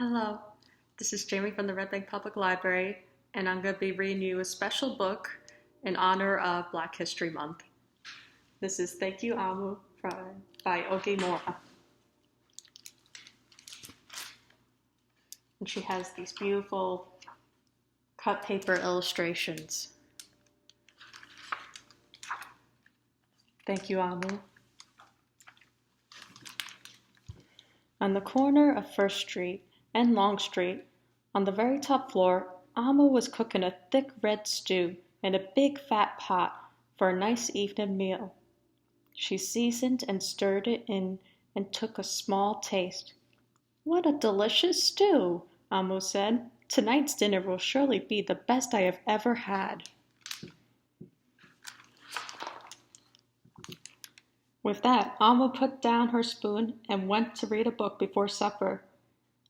Hello, this is Jaime from the Red Bank Public Library, and I'm going to be reading you a special book in honor of Black History Month. This is Thank You, Amu by Oge Mora. And she has these beautiful cut paper illustrations. Thank you, Amu. On the corner of First Street and Long Street, on the very top floor, Amu was cooking a thick red stew in a big fat pot for a nice evening meal. She seasoned and stirred it in and took a small taste. "What a delicious stew," Amu said. "Tonight's dinner will surely be the best I have ever had." With that, Amu put down her spoon and went to read a book before supper.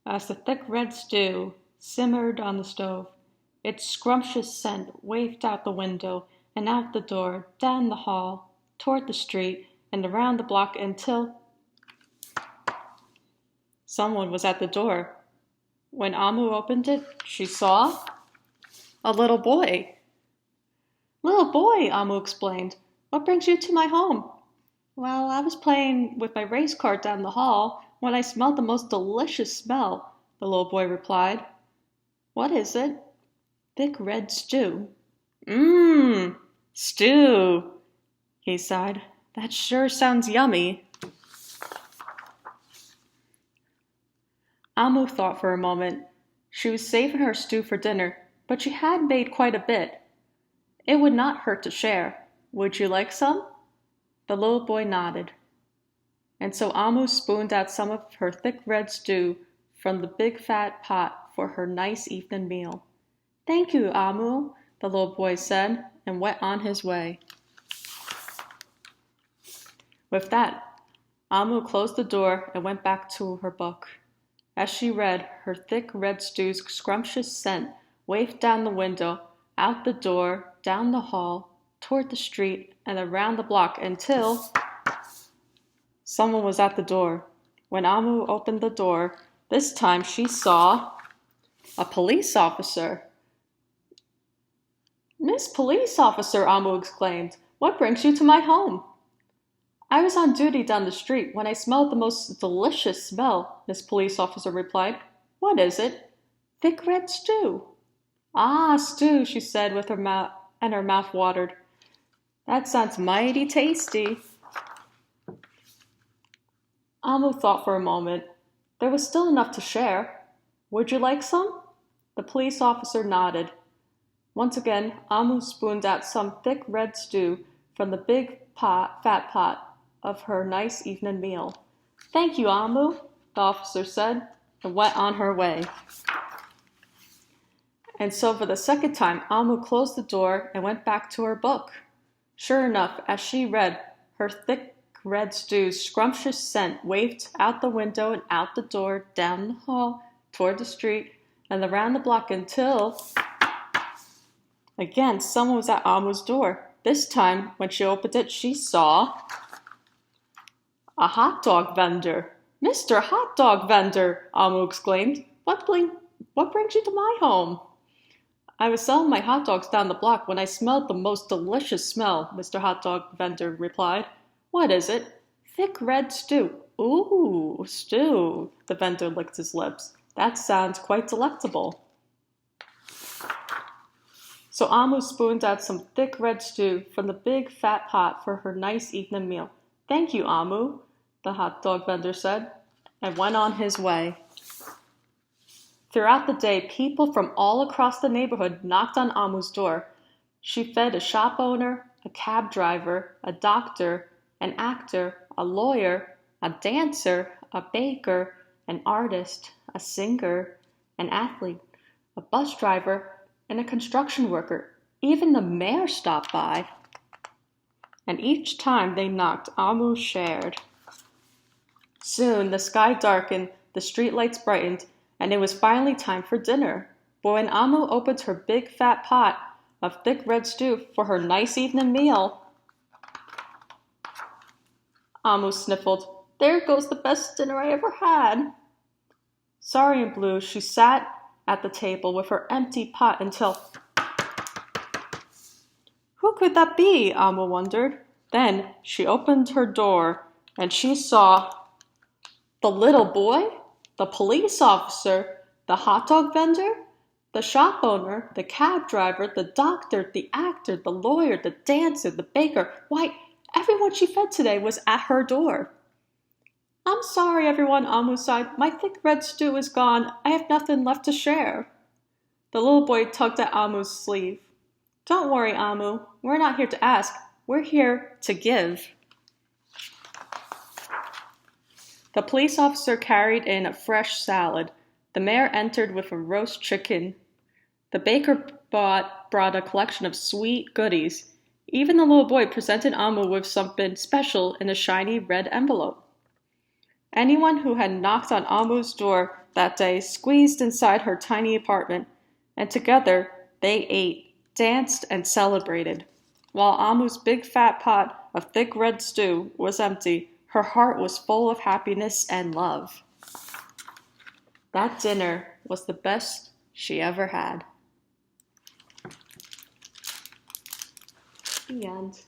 As the thick red stew simmered on the stove, its scrumptious scent wafted out the window and out the door, down the hall, toward the street, and around the block until someone was at the door. When Amu opened it, she saw a little boy. "Little boy," Amu explained, "what brings you to my home?" "Well, I was playing with my race cart down the hall when I smelled the most delicious smell," the little boy replied. "What is it?" "Thick red stew." "Mmm, stew," he sighed. "That sure sounds yummy." Amu thought for a moment. She was saving her stew for dinner, but she had made quite a bit. It would not hurt to share. "Would you like some?" The little boy nodded. And so Amu spooned out some of her thick red stew from the big fat pot for her nice evening meal. "Thank you, Amu," the little boy said, and went on his way. With that, Amu closed the door and went back to her book. As she read, her thick red stew's scrumptious scent wafted down the window, out the door, down the hall, toward the street, and around the block until someone was at the door. When Amu opened the door, this time she saw a police officer. "Miss Police Officer," Amu exclaimed, "what brings you to my home?" "I was on duty down the street when I smelled the most delicious smell," Miss Police Officer replied. "What is it?" "Thick red stew." "Ah, stew," she said with her mouth watered. "That sounds mighty tasty." Amu thought for a moment. There was still enough to share. "Would you like some?" The police officer nodded. Once again, Amu spooned out some thick red stew from the big fat pot of her nice evening meal. "Thank you, Amu," the officer said, and went on her way. And so for the second time, Amu closed the door and went back to her book. Sure enough, as she read, her thick red stew's scrumptious scent wafted out the window and out the door, down the hall, toward the street, and around the block until again someone was at Amu's door. This time, when she opened it, she saw a hot dog vendor. "Mr. Hot Dog Vendor," Amu exclaimed, what brings you to my home?" "I was selling my hot dogs down the block when I smelled the most delicious smell," Mr. Hot Dog Vendor replied. "What is it?" "Thick red stew." "Ooh, stew," the vendor licked his lips. "That sounds quite delectable." So Amu spooned out some thick red stew from the big fat pot for her nice evening meal. "Thank you, Amu," the hot dog vendor said, and went on his way. Throughout the day, people from all across the neighborhood knocked on Amu's door. She fed a shop owner, a cab driver, a doctor, an actor, a lawyer, a dancer, a baker, an artist, a singer, an athlete, a bus driver, and a construction worker. Even the mayor stopped by. And each time they knocked, Amu shared. Soon the sky darkened, the streetlights brightened, and it was finally time for dinner. But when Amu opened her big fat pot of thick red stew for her nice evening meal, Amu sniffled, "There goes the best dinner I ever had." Sorry and blue, she sat at the table with her empty pot until... Who could that be? Amma wondered. Then she opened her door and she saw the little boy, the police officer, the hot dog vendor, the shop owner, the cab driver, the doctor, the actor, the lawyer, the dancer, the baker. Why, everyone she fed today was at her door. I'm sorry, everyone, Amu sighed. My thick red stew is gone. I have nothing left to share. The little boy tugged at Amu's sleeve. Don't worry, Amu. We're not here to ask. We're here to give. The police officer carried in a fresh salad. The mayor entered with a roast chicken. The baker brought a collection of sweet goodies. Even the little boy presented Amu with something special in a shiny red envelope. Anyone who had knocked on Amu's door that day squeezed inside her tiny apartment, and together they ate, danced, and celebrated. While Amu's big fat pot of thick red stew was empty, her heart was full of happiness and love. That dinner was the best she ever had. The end.